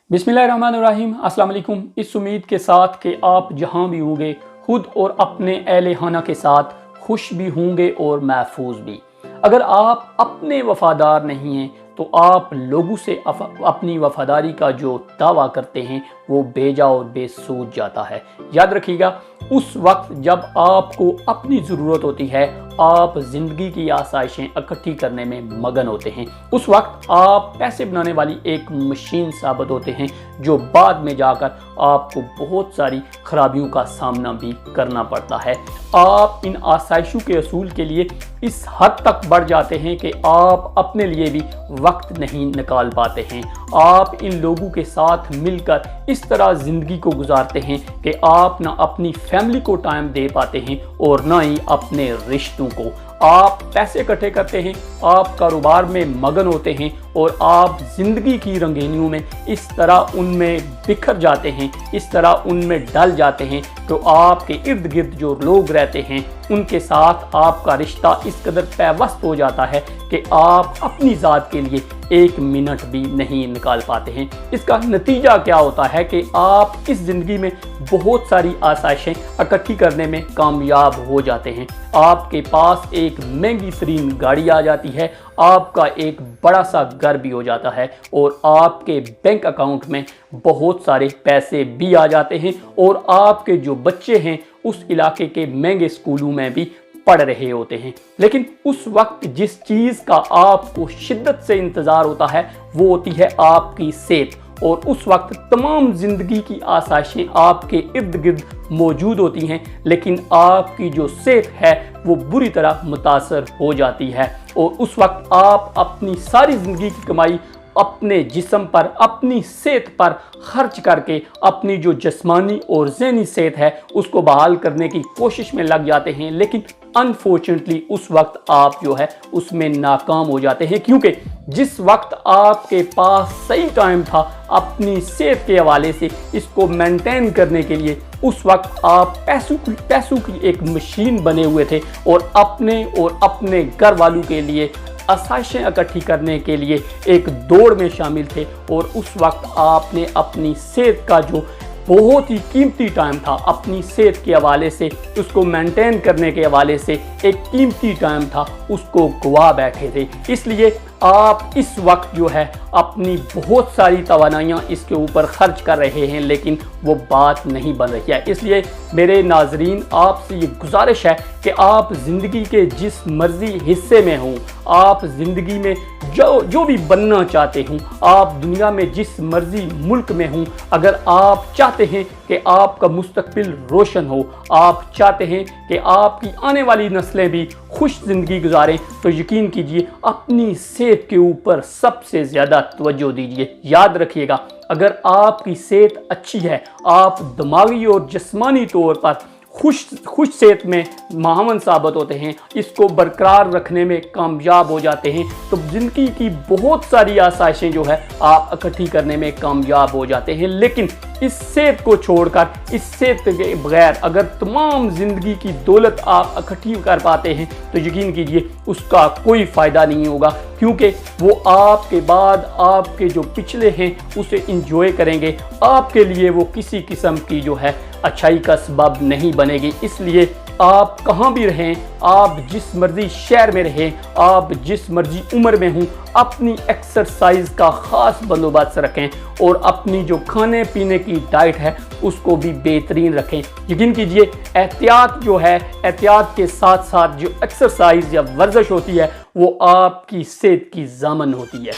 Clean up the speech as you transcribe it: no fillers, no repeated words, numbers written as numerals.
बिस्मिल्लाहिर्रहमानिर्रहीम। अस्सलाम वालेकुम। इस उम्मीद के साथ कि आप जहाँ भी होंगे खुद और अपने अहले खाना के साथ खुश भी होंगे और महफूज भी। अगर आप अपने वफादार नहीं हैं तो आप लोगों से अपनी वफादारी का जो दावा करते हैं वो बेजा और बेसूद जाता है। याद रखिएगा, उस वक्त जब आपको अपनी ज़रूरत होती है आप ज़िंदगी की आसाइशें इकट्ठी करने में मगन होते हैं। उस वक्त आप पैसे बनाने वाली एक मशीन साबित होते हैं जो बाद में जाकर आपको बहुत सारी खराबियों का सामना भी करना पड़ता है। आप इन आसाइशों के असूल के लिए इस हद तक बढ़ जाते हैं कि आप अपने लिए भी वक्त नहीं निकाल पाते हैं। आप इन लोगों के साथ मिलकर इस तरह ज़िंदगी को गुजारते हैं कि आप ना अपनी फैमिली को टाइम दे पाते हैं और ना ही अपने रिश्तों को। आप पैसे इकट्ठे करते हैं, आप कारोबार में मगन होते हैं और आप ज़िंदगी की रंगीनियों में इस तरह उनमें बिखर जाते हैं, इस तरह उनमें डल जाते हैं तो आपके इर्द गिर्द जो लोग रहते हैं उनके साथ आपका रिश्ता इस कदर पैवस्त हो जाता है कि आप अपनी ज़ात के लिए एक मिनट भी नहीं निकाल पाते हैं। इसका नतीजा क्या होता है कि आप इस ज़िंदगी में बहुत सारी आसाइशें इकट्ठी करने में कामयाब हो जाते हैं। आपके पास एक महंगी तरीन गाड़ी आ जाती है, आपका एक बड़ा सा घर भी हो जाता है और आपके बैंक अकाउंट में बहुत सारे पैसे भी आ जाते हैं और आपके जो बच्चे हैं उस इलाके के महंगे स्कूलों में भी पढ़ रहे होते हैं। लेकिन उस वक्त जिस चीज़ का आपको शिद्दत से इंतज़ार होता है वो होती है आपकी सेहत, और उस वक्त तमाम ज़िंदगी की आसाइशें आपके इर्द गिर्द मौजूद होती हैं लेकिन आपकी जो सेहत है वो बुरी तरह मुतासर हो जाती है और उस वक्त आप अपनी सारी ज़िंदगी की कमाई अपने जिस्म पर, अपनी सेहत पर खर्च करके अपनी जो जिस्मानी और ज़हनी सेहत है उसको बहाल करने की कोशिश में लग जाते हैं। लेकिन अनफॉर्चुनेटली उस वक्त आप जो है उसमें नाकाम हो जाते हैं, क्योंकि जिस वक्त आपके पास सही टाइम था अपनी सेहत के हवाले से इसको मेंटेन करने के लिए, उस वक्त आप पैसों की एक मशीन बने हुए थे और अपने घर वालों के लिए आसाइशें इकट्ठी करने के लिए एक दौड़ में शामिल थे और उस वक्त आपने अपनी सेहत का जो बहुत ही कीमती टाइम था, अपनी सेहत के हवाले से उसको मेंटेन करने के हवाले से एक कीमती टाइम था, उसको गवा बैठे थे। इसलिए आप इस वक्त जो है अपनी बहुत सारी तवानाइयाँ इसके ऊपर खर्च कर रहे हैं लेकिन वो बात नहीं बन रही है। इसलिए मेरे नाजरीन आपसे ये गुजारिश है कि आप ज़िंदगी के जिस मर्ज़ी हिस्से में हों, आप ज़िंदगी में जो भी बनना चाहते हों, आप दुनिया में जिस मर्ज़ी मुल्क में हों, अगर आप चाहते हैं कि आपका मुस्तकबिल रोशन हो, आप चाहते हैं कि आपकी आने वाली नस्लें भी खुश ज़िंदगी गुजारें, तो यकीन कीजिए अपनी सेहत के ऊपर सबसे ज़्यादा तवज्जो दीजिए। याद रखिएगा, अगर आपकी सेहत अच्छी है, आप दिमागी और जिस्मानी तौर पर खुश सेहत में महावन साबित होते हैं, इसको बरकरार रखने में कामयाब हो जाते हैं, तो ज़िंदगी की बहुत सारी आसाइशें जो है आप इकट्ठी करने में कामयाब हो जाते हैं। लेकिन इस सेहत को छोड़कर, इस सेहत के बगैर अगर तमाम ज़िंदगी की दौलत आप इकट्ठी कर पाते हैं तो यकीन कीजिए उसका कोई फ़ायदा नहीं होगा, क्योंकि वो आपके बाद आपके जो पिछले हैं उसे इंजॉय करेंगे, आपके लिए वो किसी किस्म की जो है अच्छाई का सबब नहीं बनेगी। इसलिए आप कहाँ भी रहें, आप जिस मर्ज़ी शहर में रहें, आप जिस मर्ज़ी उम्र में हों, अपनी एक्सरसाइज का ख़ास बंदोबस्त रखें और अपनी जो खाने पीने की डाइट है उसको भी बेहतरीन रखें। यकीन कीजिए एहतियात जो है, एहतियात के साथ साथ जो एक्सरसाइज या वर्जिश होती है वो आपकी सेहत की ज़ामन होती है।